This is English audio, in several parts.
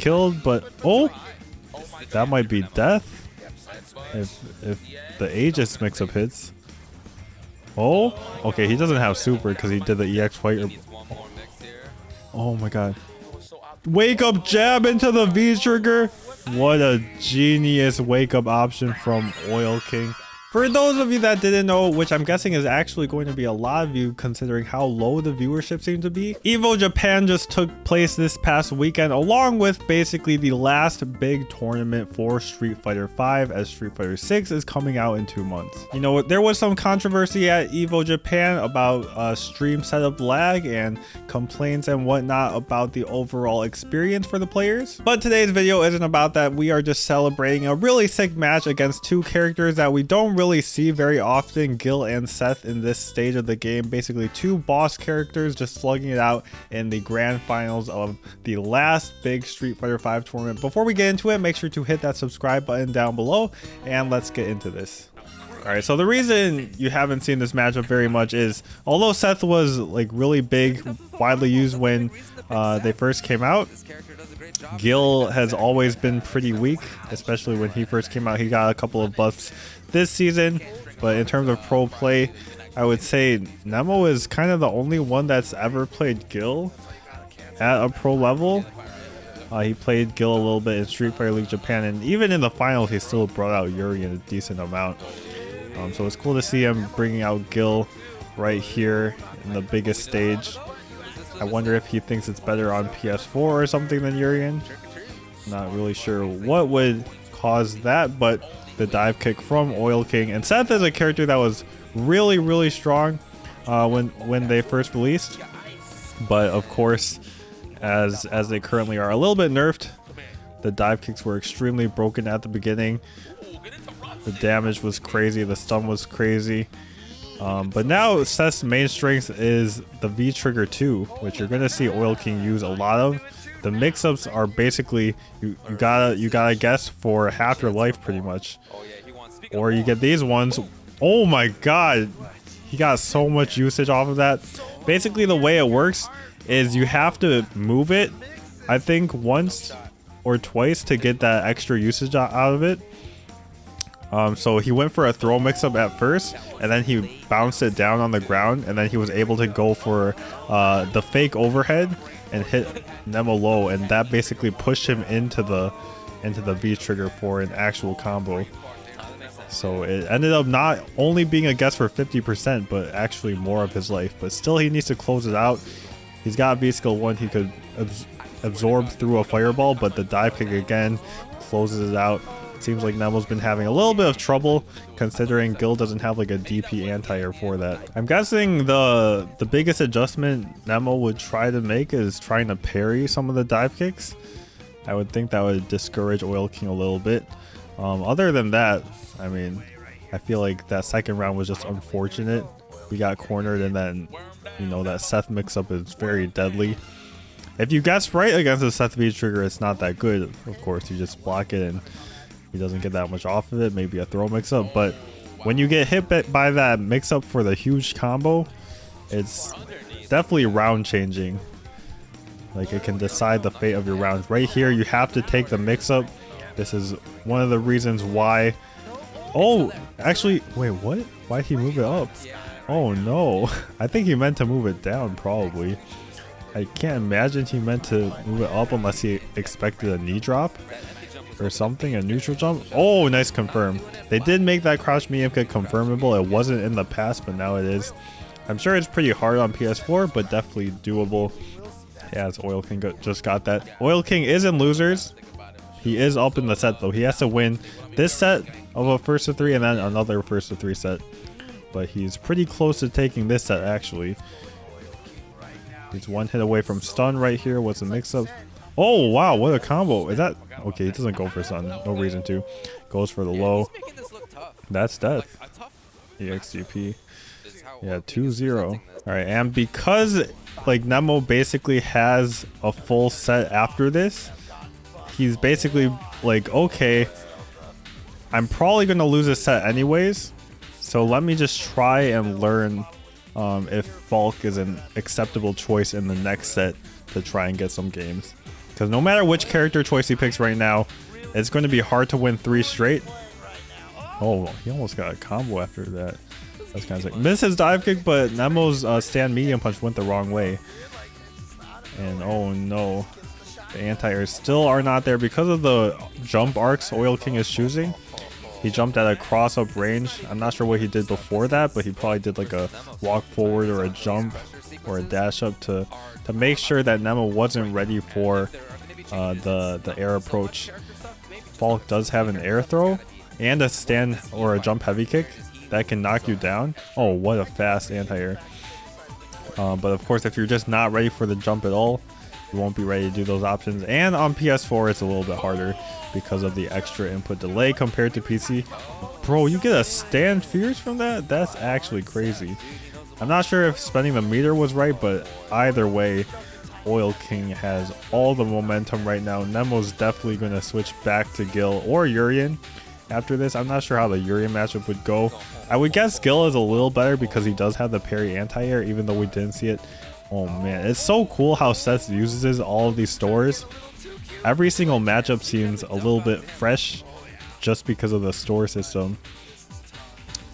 killed, but oh, that might be death if the Aegis mix-up hits. Oh, okay, he doesn't have super because he did the EX fight. Oh my god. Wake up jab into the V trigger. What a genius wake up option from Oil King. For those of you that didn't know, which I'm guessing is actually going to be a lot of you considering how low the viewership seemed to be, EVO Japan just took place this past weekend along with basically the last big tournament for Street Fighter V, as Street Fighter 6 is coming out in 2 months. You know, there was some controversy at EVO Japan about stream setup lag and complaints and whatnot about the overall experience for the players. But today's video isn't about that. We are just celebrating a really sick match against two characters that we don't really see very often, Gill and Seth, in this stage of the game. Basically two boss characters just slugging it out in the grand finals of the last big Street Fighter V tournament. Before we get into it, make sure to hit that subscribe button down below and let's get into this. Alright, so the reason you haven't seen this matchup very much is, although Seth was like really big, widely used when they first came out, Gill has always been pretty weak, especially when he first came out. He got a couple of buffs this season, but in terms of pro play, I would say Nemo is kind of the only one that's ever played Gill at a pro level. He played Gill a little bit in Street Fighter League Japan, and even in the finals he still brought out Yuri in a decent amount. So it's cool to see him bringing out Gill right here in the biggest stage. I wonder if he thinks it's better on PS4 or something than Urian. Not really sure what would cause that, but the dive kick from Oil King. And Seth is a character that was really strong when they first released, but of course, as they currently are a little bit nerfed, the dive kicks were extremely broken at the beginning. The damage was crazy, the stun was crazy. But now Seth's main strength is the V trigger 2, which you're gonna see Oil King use a lot of. The mix-ups are basically you gotta guess for half your life pretty much, or you get these ones. Oh my god, he got so much usage off of that. Basically the way it works is you have to move it, I think once or twice to get that extra usage out of it. So he went for a throw mix-up at first, and then he bounced it down on the ground, and then he was able to go for the fake overhead and hit Nemo low, and that basically pushed him into the V trigger for an actual combo. So it ended up not only being a guess for 50%, but actually more of his life. But still, he needs to close it out. He's got V skill 1, he could absorb through a fireball, but the dive kick again closes it out. Seems like Nemo's been having a little bit of trouble considering Gill doesn't have like a DP anti-air for that. I'm guessing the biggest adjustment Nemo would try to make is trying to parry some of the dive kicks. I would think that would discourage Oil King a little bit. Other than that, I mean, I feel like that second round was just unfortunate. We got cornered, and then, you know, that Seth mix-up is very deadly. If you guess right against the Seth V trigger, it's not that good. Of course, you just block it and he doesn't get that much off of it, maybe a throw mix-up. But when you get hit by that mix-up for the huge combo, it's definitely round changing. Like, it can decide the fate of your rounds. Right here, you have to take the mix-up. This is one of the reasons why. Oh, actually, wait, what? Why'd he move it up? Oh no, I think he meant to move it down probably. I can't imagine he meant to move it up unless he expected a knee drop or something, a neutral jump. Oh, nice confirm. They did make that crouch medium kick confirmable. It wasn't in the past, but now it is. I'm sure it's pretty hard on PS4, but definitely doable. Yeah, as Oil King just got that. Oil King is in losers. He is up in the set though. He has to win this set of a first to 3 and then another first to 3 set. But he's pretty close to taking this set actually. He's one hit away from stun right here. What's the mix-up? Oh wow, what a combo. Is that okay? He doesn't go for stun, no reason to. Goes for the low. That's death. EXGP. Yeah, 2-0. Alright, and because like Nemo basically has a full set after this, he's basically like, okay, I'm probably gonna lose this set anyways, so let me just try and learn if Falk is an acceptable choice in the next set to try and get some games. Because no matter which character choice he picks right now, it's going to be hard to win 3 straight. Oh, he almost got a combo after that. That's kind of sick. Missed his dive kick, but Nemo's stand medium punch went the wrong way. And oh no. The anti-airs still are not there because of the jump arcs Oil King is choosing. He jumped at a cross-up range. I'm not sure what he did before that, but he probably did like a walk forward or a jump or a dash up to make sure that Nemo wasn't ready for the air approach. Falk does have an air throw and a stand or a jump heavy kick that can knock you down. Oh, what a fast anti-air. But of course, if you're just not ready for the jump at all, you won't be ready to do those options. And on PS4, it's a little bit harder because of the extra input delay compared to PC. Bro, you get a stand fierce from that? That's actually crazy. I'm not sure if spending the meter was right, but either way, Oil King has all the momentum right now. Nemo's definitely going to switch back to Gill or Urien after this. I'm not sure how the Urien matchup would go. I would guess Gill is a little better because he does have the parry anti-air, even though we didn't see it. Oh man, it's so cool how Seth uses all of these stores. Every single matchup seems a little bit fresh just because of the store system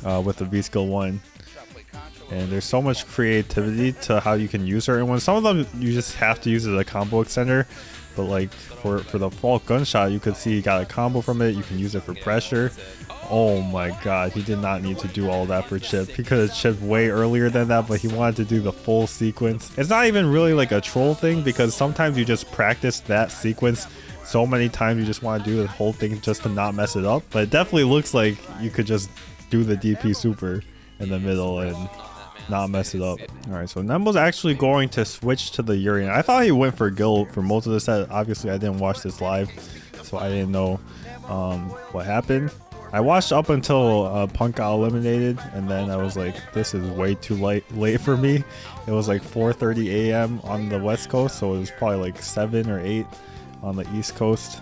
with the V-Skill 1. And there's so much creativity to how you can use certain ones. Some of them you just have to use as a combo extender. But like for the Falk gunshot, you could see he got a combo from it. You can use it for pressure. Oh my god, he did not need to do all that for Chip. He could have chipped way earlier than that, but he wanted to do the full sequence. It's not even really like a troll thing, because sometimes you just practice that sequence so many times you just want to do the whole thing just to not mess it up. But it definitely looks like you could just do the DP super in the middle and not mess it up. Alright, so Nemo's actually going to switch to the Urien. I thought he went for Gill for most of the set. Obviously I didn't watch this live, so I didn't know what happened. I watched up until Punk got eliminated, and then I was like, this is way too late for me. It was like 4:30 a.m. on the West Coast, so it was probably like 7 or 8 on the East Coast.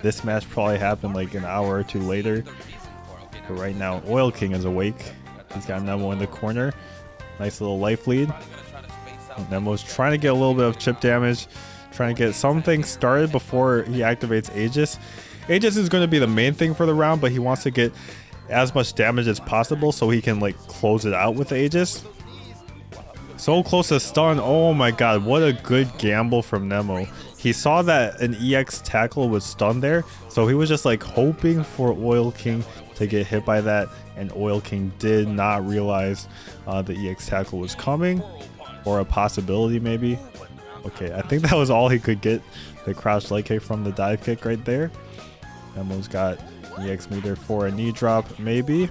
This match probably happened like an hour or two later. But right now, Oil King is awake. He's got Nemo in the corner. Nice little life lead. Nemo's trying to get a little bit of chip damage, trying to get something started before he activates Aegis. Aegis is going to be the main thing for the round, but he wants to get as much damage as possible so he can like close it out with the Aegis. So close to stun. Oh my god, what a good gamble from Nemo. He saw that an EX tackle was stun there, so he was just like hoping for Oil King to get hit by that, and Oil King did not realize the EX tackle was coming, or a possibility maybe. Okay, I think that was all he could get, the crouch leg kick from the dive kick right there. Nemo's got EX meter for a knee drop maybe.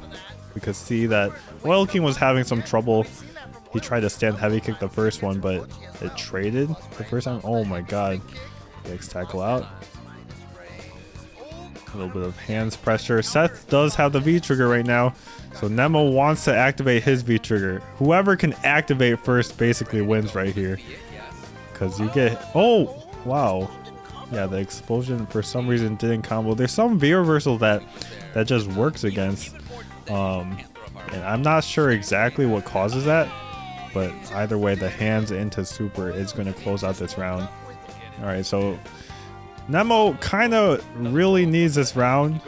We could see that Oil King was having some trouble. He tried to stand heavy kick the first one, but it traded the first time. Oh my god. EX tackle out. A little bit of hands pressure. Seth does have the V trigger right now, so Nemo wants to activate his V trigger. Whoever can activate first basically wins right here, because you get, oh wow, yeah, the explosion for some reason didn't combo. There's some V reversal that just works against, and I'm not sure exactly what causes that, but either way, the hands into super is going to close out this round. All right, so Nemo kind of really needs this round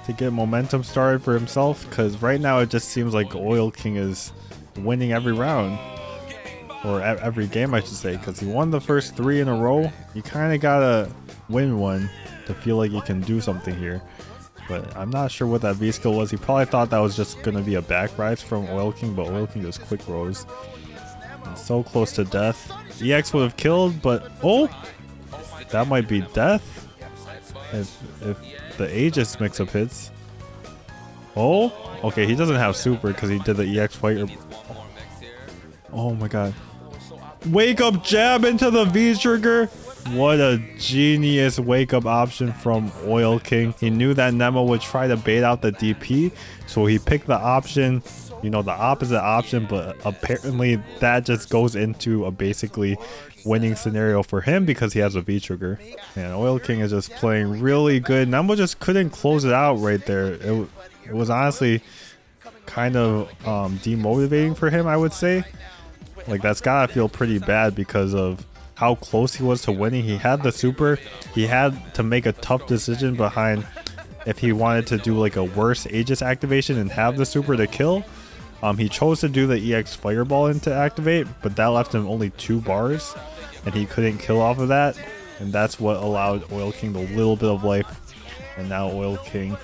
to get momentum started for himself, because right now it just seems like Oil King is winning every round, or every game I should say, because he won the first 3 in a row. You kind of gotta win one to feel like you can do something here, but I'm not sure what that V skill was. He probably thought that was just gonna be a back rise from Oil King, but Oil King just quick rose. So close to death. EX would have killed, but oh, that might be death if the Aegis mix-up hits. Oh, okay, he doesn't have super because he did the EX fight. Oh my god. Wake up jab into the V trigger. What a genius wake up option from Oil King. He knew that Nemo would try to bait out the DP, so he picked the option, you know, the opposite option, but apparently that just goes into a basically winning scenario for him because he has a V trigger. And Oil King is just playing really good. Nemo just couldn't close it out right there. It was honestly kind of demotivating for him, I would say. Like, that's gotta feel pretty bad because of how close he was to winning. He had the super. He had to make a tough decision behind if he wanted to do like a worse Aegis activation and have the super to kill. He chose to do the EX Fireball into activate, but that left him only 2 bars, and he couldn't kill off of that. And that's what allowed Oil King the little bit of life. And now Oil King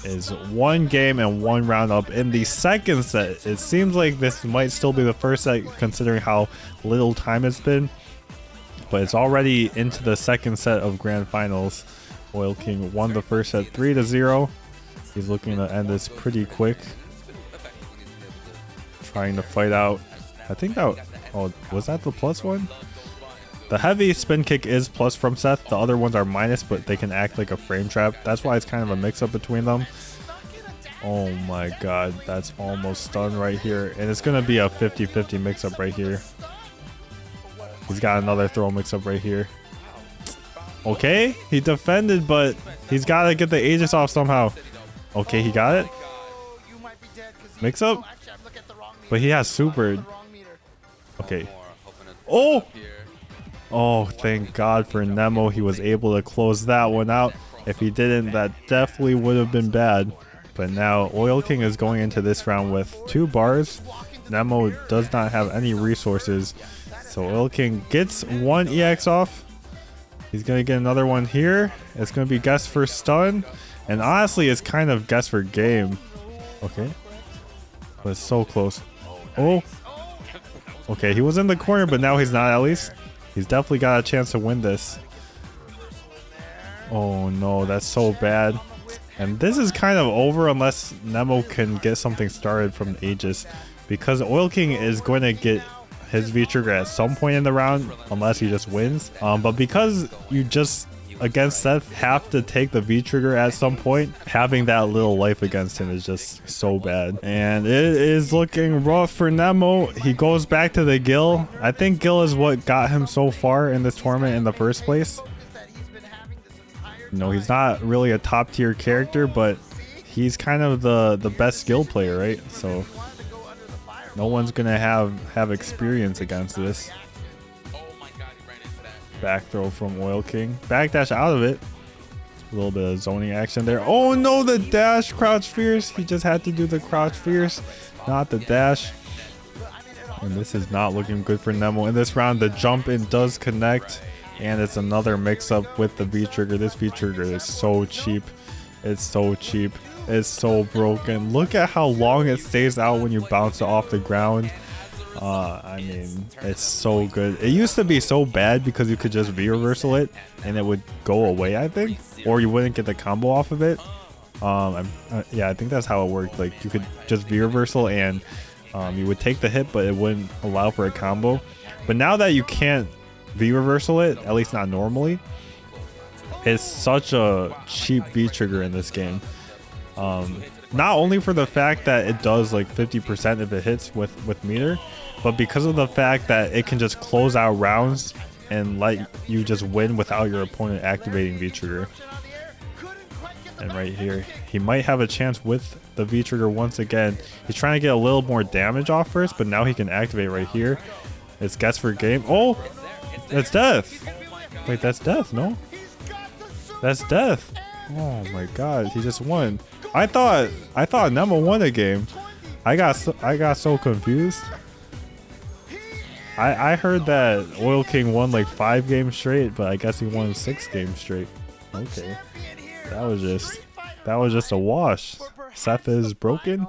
is 1 game and 1 round up in the second set. It seems like this might still be the first set considering how little time it's been, but it's already into the second set of grand finals. Oil King won the first set 3-0. He's looking to end this pretty quick, trying to fight out. I think that, oh, was that the plus one? The heavy spin kick is plus from Seth. The other ones are minus, but they can act like a frame trap. That's why it's kind of a mix-up between them. Oh my god, that's almost stun right here. And it's going to be a 50-50 mix-up right here. He's got another throw mix-up right here. Okay, he defended, but he's got to get the Aegis off somehow. Okay, he got it. Mix-up? But he has super. Okay. Oh! Oh, thank God for Nemo. He was able to close that one out. If he didn't, that definitely would have been bad. But now Oil King is going into this round with 2 bars. Nemo does not have any resources. So Oil King gets 1 EX off. He's going to get another one here. It's going to be guess for stun. And honestly, it's kind of guess for game. Okay. But it's so close. Oh. Okay, he was in the corner, but now he's not at least. He's definitely got a chance to win this. Oh no, that's so bad. And this is kind of over unless Nemo can get something started from Aegis, because Oil King is going to get his V-Trigger at some point in the round unless he just wins. But because you just against Seth have to take the V-Trigger at some point, having that little life against him is just so bad. And it is looking rough for Nemo. He goes back to the Gill. I think Gill is what got him so far in this tournament in the first place. No, he's not really a top tier character, but he's kind of the best skill player, right? So no one's gonna have experience against this. Back throw from Oil King. Backdash out of it. A little bit of zoning action there. Oh no, the dash crouch fierce. He just had to do the crouch fierce, not the dash. And this is not looking good for Nemo. In this round, the jump in does connect. And it's another mix up with the V-Trigger. This V-Trigger is so cheap. It's so cheap. It's so broken. Look at how long it stays out when you bounce it off the ground. I mean, it's so good. It used to be so bad because you could just V-reversal it and it would go away, I think, or you wouldn't get the combo off of it. Yeah, I think that's how it worked. Like you could just V-reversal and you would take the hit, but it wouldn't allow for a combo. But now that you can't V-reversal it, at least not normally, it's such a cheap V-Trigger in this game. Not only for the fact that it does like 50% if it hits with meter, but because of the fact that it can just close out rounds and let you just win without your opponent activating V-Trigger. And right here, he might have a chance with the V-Trigger once again. He's trying to get a little more damage off first, but now he can activate right here. It's guess for game. Oh, that's death. Wait, that's death, no? That's death. Oh my god, he just won. I thought Nemo won a game. I got so confused. I heard that Oil King won like 5 games straight, but I guess he won 6 games straight. Okay. That was just a wash. Seth is broken,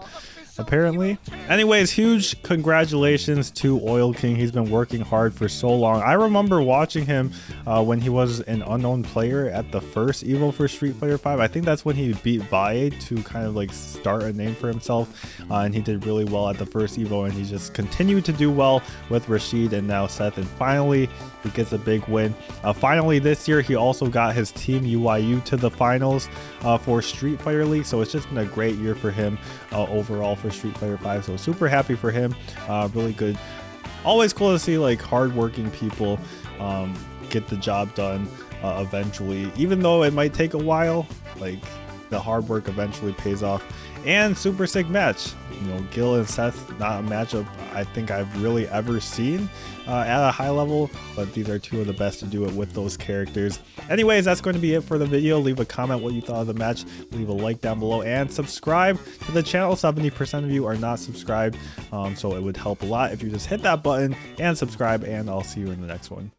apparently. Anyways, huge congratulations to Oil King. He's been working hard for so long. I remember watching him when he was an unknown player at the first EVO for Street Fighter 5. I think that's when he beat Guile to kind of like start a name for himself, and he did really well at the first EVO, and he just continued to do well with Rashid and now Seth, and finally he gets a big win. Finally this year he also got his team UIU to the finals for Street Fighter League, so it's just been a great year for him overall for Street Fighter 5, so super happy for him. Really good. Always cool to see like hardworking people get the job done eventually, even though it might take a while. Like the hard work eventually pays off. and super sick match. You know, Gill and Seth, not a matchup I think I've really ever seen at a high level, but these are two of the best to do it with those characters. Anyways, that's going to be it for the video. Leave a comment what you thought of the match, leave a like down below, and subscribe to the channel. 70% of you are not subscribed, so it would help a lot if you just hit that button and subscribe, and I'll see you in the next one.